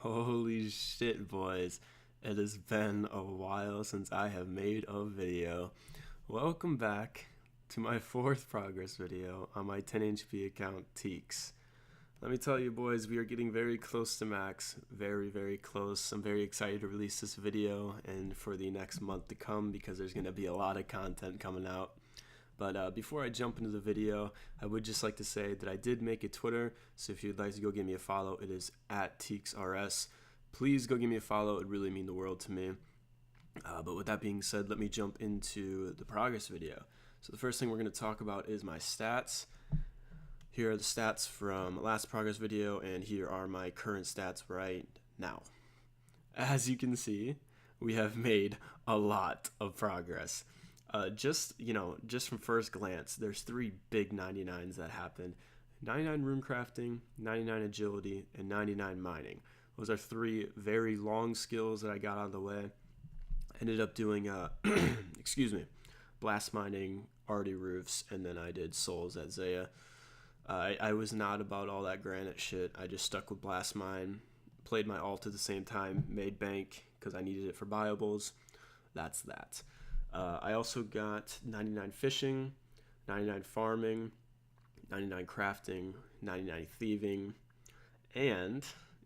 Holy shit, boys. It has been a while since I have made a video. Welcome back to my fourth progress video on my 10 HP account, Teaks. Let me tell you, boys, we are getting very close to max. Very, very close. I'm very excited to release this video and for the next month to come because there's going to be a lot of content coming out. But before I jump into the video, I would just like to say that I did make a Twitter, so if you'd like to go give me a follow, it is at TeaksRS. Please go give me a follow, it would really mean the world to me. But with that being said, let me jump into the progress video. So the first thing we're going to talk about is my stats. Here are the stats from last progress video, and here are my current stats right now. As you can see, we have made a lot of progress. Just from first glance, there's three big 99s that happened. 99 rune crafting, 99 agility, and 99 mining. Those are three very long skills that I got out of the way. Ended up doing, blast mining, arty roofs, and then I did souls at Zaya. I was not about all that granite shit. I just stuck with blast mine, played my ult at the same time, made bank because I needed it for biobles. That's that. I also got 99 fishing, 99 farming, 99 crafting, 99 thieving, and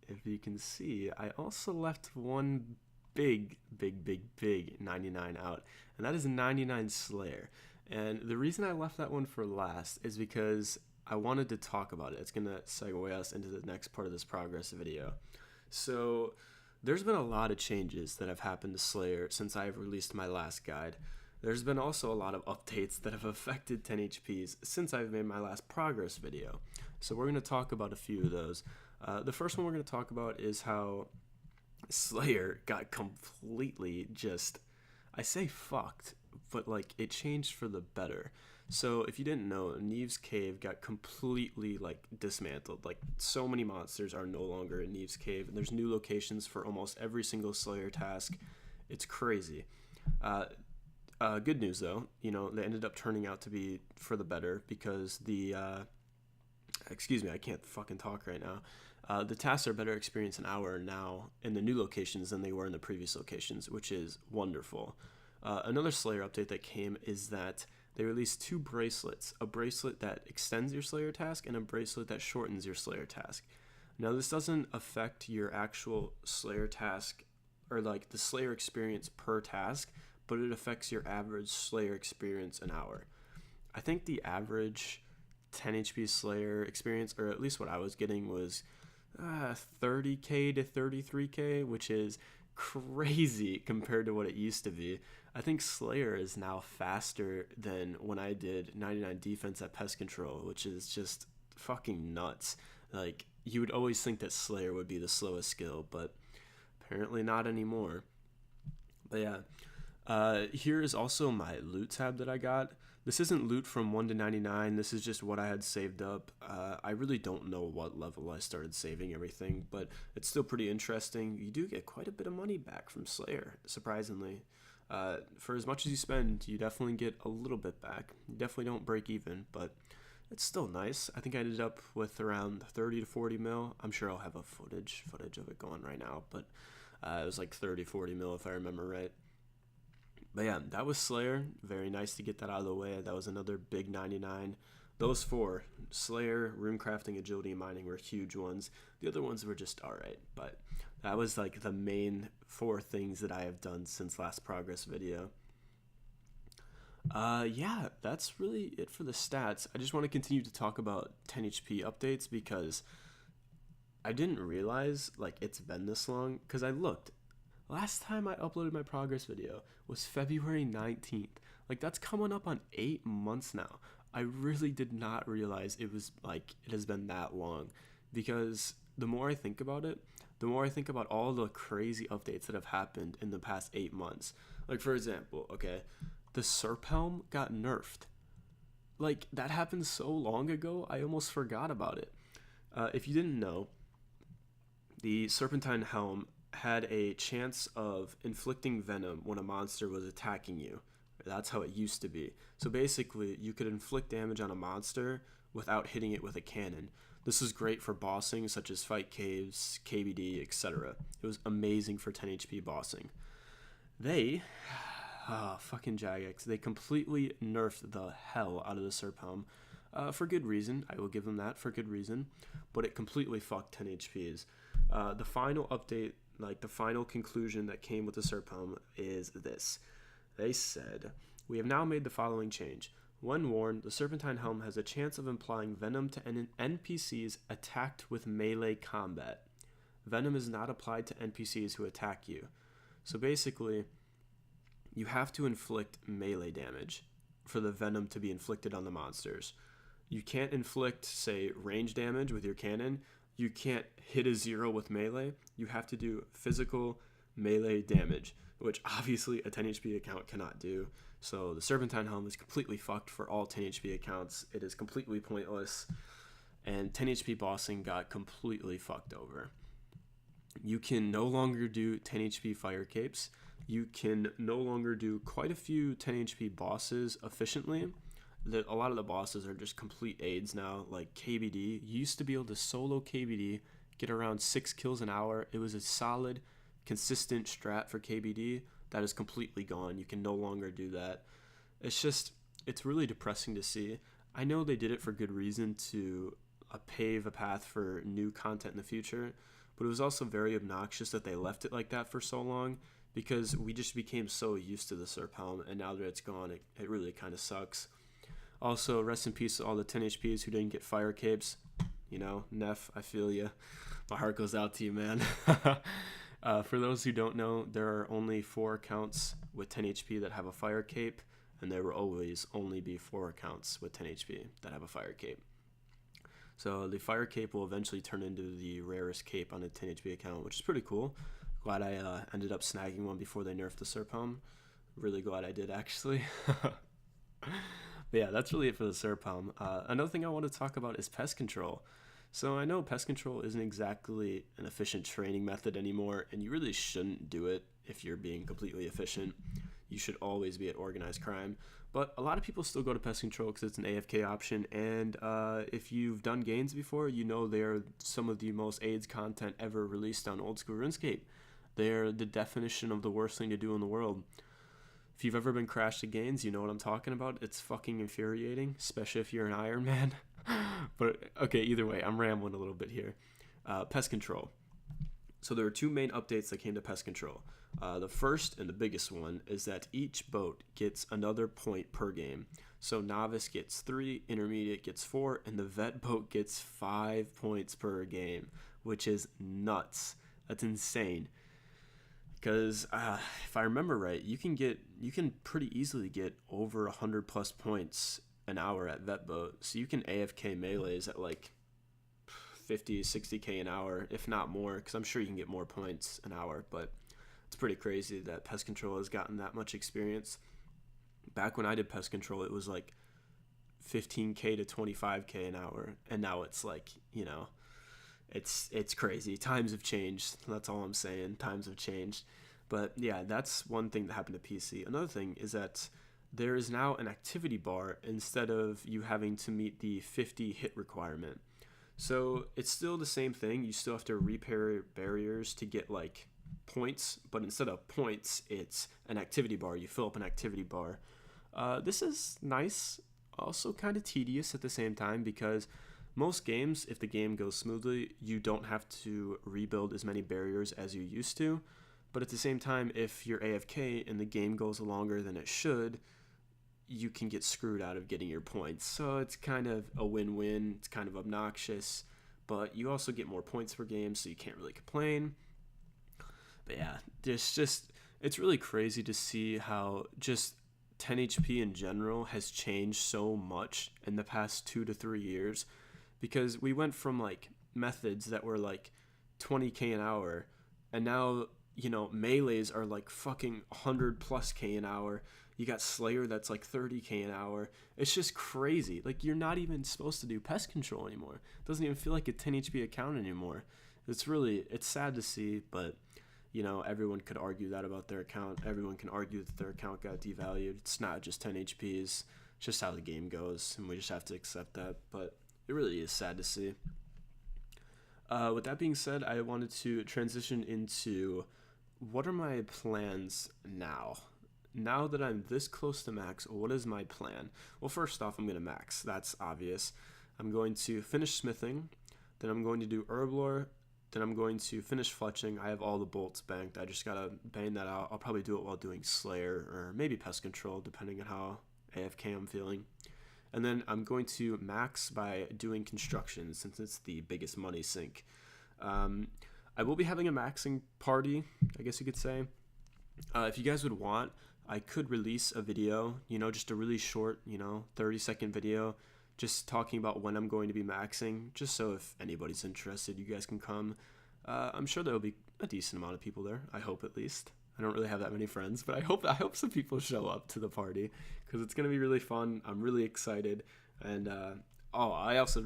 if you can see, I also left one big 99 out, and that is 99 Slayer. And the reason I left that one for last is because I wanted to talk about it. It's going to segue us into the next part of this progress video. So there's been a lot of changes that have happened to Slayer since I've released my last guide. There's been also a lot of updates that have affected 10 HPs since I've made my last progress video. So we're going to talk about a few of those. The first one we're going to talk about is how Slayer got completely I say fucked, but like it changed for the better. So if you didn't know, Neve's Cave got completely dismantled. Like so many monsters are no longer in Neve's Cave, and there's new locations for almost every single Slayer task. It's crazy. Good news though, they ended up turning out to be for the better because I can't fucking talk right now. The tasks are better experience an hour now in the new locations than they were in the previous locations, which is wonderful. Another Slayer update that came is that they released two bracelets, a bracelet that extends your Slayer task and a bracelet that shortens your Slayer task. Now this doesn't affect your actual Slayer task or the Slayer experience per task, but it affects your average Slayer experience an hour. I think the average 10 HP Slayer experience, or at least what I was getting, was 30k to 33k, which is crazy compared to what it used to be. I think Slayer is now faster than when I did 99 defense at Pest Control, which is just fucking nuts. You would always think that Slayer would be the slowest skill, but apparently not anymore. But yeah, here is also my loot tab that I got. This isn't loot from 1 to 99, this is just what I had saved up. I really don't know what level I started saving everything, but it's still pretty interesting. You do get quite a bit of money back from Slayer, surprisingly. For as much as you spend, you definitely get a little bit back. You definitely don't break even, but it's still nice. I think I ended up with around 30 to 40 mil. I'm sure I'll have a footage of it going right now, but it was like 30-40 mil if I remember right. But yeah, that was Slayer. Very nice to get that out of the way. That was another big 99. Those four, Slayer, rune crafting, agility, and mining, were huge ones. The other ones were just alright, but that was the main four things that I have done since last progress video. Yeah, that's really it for the stats. I just want to continue to talk about 10 HP updates because I didn't realize it's been this long, because I looked. Last time I uploaded my progress video was February 19th. That's coming up on 8 months now. I really did not realize it was it has been that long, because the more I think about it, the more I think about all the crazy updates that have happened in the past 8 months. For example, okay, the Serp Helm got nerfed. That happened so long ago, I almost forgot about it. If you didn't know, the Serpentine Helm had a chance of inflicting venom when a monster was attacking you. That's how it used to be. So basically, you could inflict damage on a monster without hitting it with a cannon. This was great for bossing, such as fight caves, KBD, etc. It was amazing for 10 HP bossing. They, fucking Jagex, they completely nerfed the hell out of the Serp Helm. For good reason, I will give them that, for good reason, but it completely fucked 10 HPs. The final update, like the final conclusion that came with the Serp Helm is this. They said, "We have now made the following change. When worn, the Serpentine Helm has a chance of implying venom to NPCs attacked with melee combat. Venom is not applied to NPCs who attack you." So basically, you have to inflict melee damage for the venom to be inflicted on the monsters. You can't inflict, say, range damage with your cannon. You can't hit a 0 with melee. You have to do physical melee damage, which obviously a 10 HP account cannot do. So the Serpentine Helm is completely fucked for all 10 HP accounts. It is completely pointless, and 10 HP bossing got completely fucked over. You can no longer do 10 HP fire capes. You can no longer do quite a few 10 HP bosses efficiently. A lot of the bosses are just complete aids now, like KBD. You used to be able to solo KBD, get around 6 kills an hour. It was a solid, consistent strat for KBD. That is completely gone. You can no longer do that. It's really depressing to see. I know they did it for good reason, to pave a path for new content in the future, but it was also very obnoxious that they left it like that for so long, because we just became so used to the Serp Helm, and now that it's gone, it really kind of sucks. Also, rest in peace to all the 10 HPs who didn't get fire capes. You know, Neff, I feel you. My heart goes out to you, man. For those who don't know, there are only 4 accounts with 10 HP that have a fire cape, and there will always only be 4 accounts with 10 HP that have a fire cape. So the fire cape will eventually turn into the rarest cape on a 10 HP account, which is pretty cool. Glad I ended up snagging one before they nerfed the Serp Helm. Really glad I did, actually. But yeah, that's really it for the Serp Helm. Another thing I want to talk about is Pest Control. So I know Pest Control isn't exactly an efficient training method anymore, and you really shouldn't do it if you're being completely efficient. You should always be at organized crime. But a lot of people still go to Pest Control because it's an AFK option, and if you've done gains before, you know they're some of the most AIDS content ever released on old school RuneScape. They're the definition of the worst thing to do in the world. If you've ever been crashed to gains, you know what I'm talking about. It's fucking infuriating, especially if you're an Iron Man. But okay, either way, I'm rambling a little bit here. Pest Control. So there are 2 main updates that came to Pest Control. The first and the biggest one is that each boat gets another point per game. So Novice gets 3, Intermediate gets 4, and the Vet boat gets 5 points per game, which is nuts. That's insane. Because if I remember right, you can pretty easily get over 100 plus points an hour at Vet Boat. So you can AFK melees at like 50, 60k an hour, if not more, because I'm sure you can get more points an hour, but it's pretty crazy that Pest Control has gotten that much experience. Back when I did Pest Control, it was like 15k to 25k an hour, and now it's like, you know, it's crazy. Times have changed. That's all I'm saying. Times have changed. But yeah, that's one thing that happened to PC. Another thing is that there is now an activity bar instead of you having to meet the 50 hit requirement. So it's still the same thing. You still have to repair barriers to get like points, but instead of points, it's an activity bar. You fill up an activity bar. This is nice, also kind of tedious at the same time, because most games, if the game goes smoothly, you don't have to rebuild as many barriers as you used to. But at the same time, if you're AFK and the game goes longer than it should, you can get screwed out of getting your points. So it's kind of a win-win. It's kind of obnoxious, but you also get more points per game, so you can't really complain. But yeah, it's really crazy to see how just 10 HP in general has changed so much in the past 2 to 3 years, because we went from like methods that were like 20k an hour, and now, you know, melees are like fucking 100 plus k an hour. You got Slayer that's like 30k an hour. It's just crazy. Like, you're not even supposed to do Pest Control anymore. It doesn't even feel like a 10 HP account anymore. It's sad to see, but you know, everyone could argue that about their account. Everyone can argue that their account got devalued. It's not just 10 HPs. It's just how the game goes, and we just have to accept that. But it really is sad to see. With that being said, I wanted to transition into what are my plans now? Now that I'm this close to max, what is my plan? Well, first off, I'm going to max. That's obvious. I'm going to finish smithing, then I'm going to do herb lore, then I'm going to finish fletching. I have all the bolts banked. I just got to bang that out. I'll probably do it while doing Slayer or maybe Pest Control, depending on how AFK I'm feeling. And then I'm going to max by doing construction, since it's the biggest money sink. I will be having a maxing party, I guess you could say. If you guys would want, I could release a video, just a really short, 30-second video, just talking about when I'm going to be maxing, just so if anybody's interested, you guys can come. I'm sure there'll be a decent amount of people there, I hope at least. I don't really have that many friends, but I hope some people show up to the party, because it's going to be really fun. I'm really excited, and I also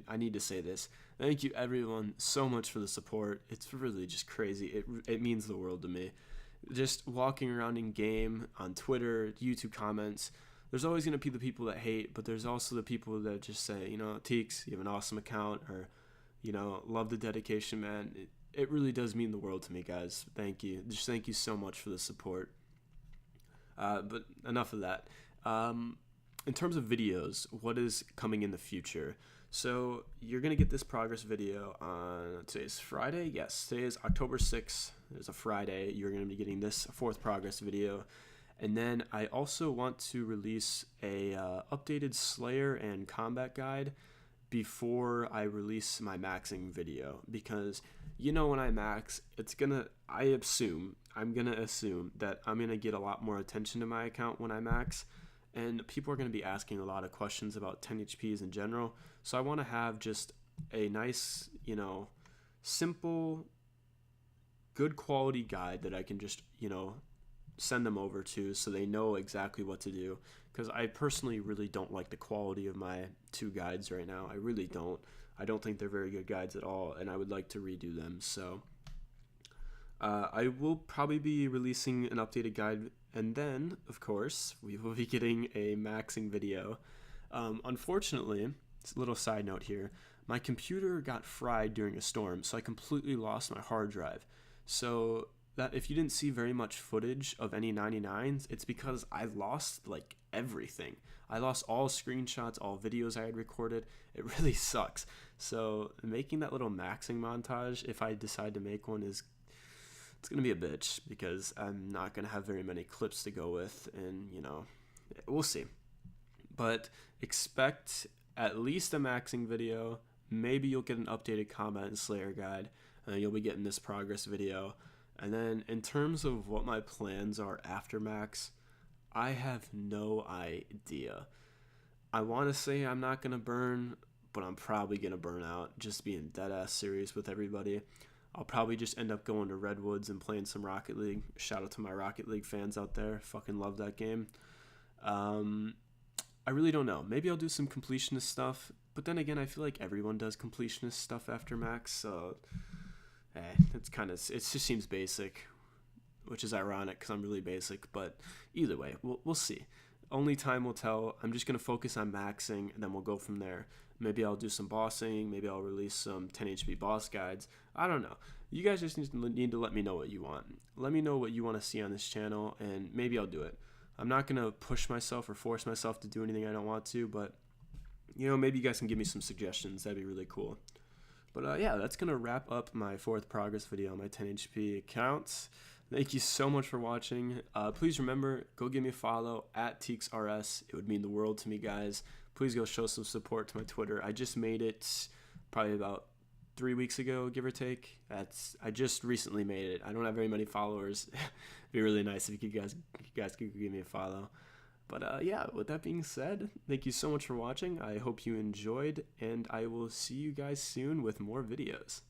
I need to say this. Thank you everyone so much for the support. It's really just crazy. It means the world to me. Just walking around in game, on Twitter, YouTube comments, there's always going to be the people that hate, but there's also the people that just say, Teaks, you have an awesome account, or, love the dedication, man. It really does mean the world to me, guys. Thank you. Just thank you so much for the support. But enough of that. In terms of videos, what is coming in the future? So you're going to get this progress video on, today's Friday? Yes, today is October 6th. It's a Friday. You're going to be getting this 4th progress video. And then I also want to release a updated Slayer and combat guide before I release my maxing video. Because, when I max, I'm going to assume that I'm going to get a lot more attention to my account when I max. And people are going to be asking a lot of questions about 10 HPs in general. So I want to have just a nice, simple, good quality guide that I can just, send them over to so they know exactly what to do. Because I personally really don't like the quality of my 2 guides right now. I really don't. I don't think they're very good guides at all, and I would like to redo them. So I will probably be releasing an updated guide, and then, of course, we will be getting a maxing video. Unfortunately, it's a little side note here, my computer got fried during a storm, so I completely lost my hard drive. So that if you didn't see very much footage of any 99s, it's because I lost everything. I lost all screenshots, all videos I had recorded. It really sucks. So making that little maxing montage, if I decide to make one, it's going to be a bitch, because I'm not going to have very many clips to go with, and, we'll see. But expect at least a maxing video. Maybe you'll get an updated combat and Slayer guide, and you'll be getting this progress video. And then in terms of what my plans are after max, I have no idea. I want to say I'm not going to burn, but I'm probably going to burn out, just being dead-ass serious with everybody. I'll probably just end up going to Redwoods and playing some Rocket League. Shout out to my Rocket League fans out there. Fucking love that game. I really don't know. Maybe I'll do some completionist stuff, but then again, I feel like everyone does completionist stuff after max, so it just seems basic, which is ironic because I'm really basic, but either way, we'll see. Only time will tell. I'm just going to focus on maxing, and then we'll go from there. Maybe I'll do some bossing. Maybe I'll release some 10 HP boss guides. I don't know. You guys just need to let me know what you want. Let me know what you want to see on this channel, and maybe I'll do it. I'm not going to push myself or force myself to do anything I don't want to, but, maybe you guys can give me some suggestions. That'd be really cool. But yeah, that's going to wrap up my 4th progress video on my 10 HP account. Thank you so much for watching. Please remember, go give me a follow at TeaksRS. It would mean the world to me, guys. Please go show some support to my Twitter. I just made it probably about 3 weeks ago, give or take. I just recently made it. I don't have very many followers. It'd be really nice if you guys could give me a follow. But yeah, with that being said, thank you so much for watching. I hope you enjoyed, and I will see you guys soon with more videos.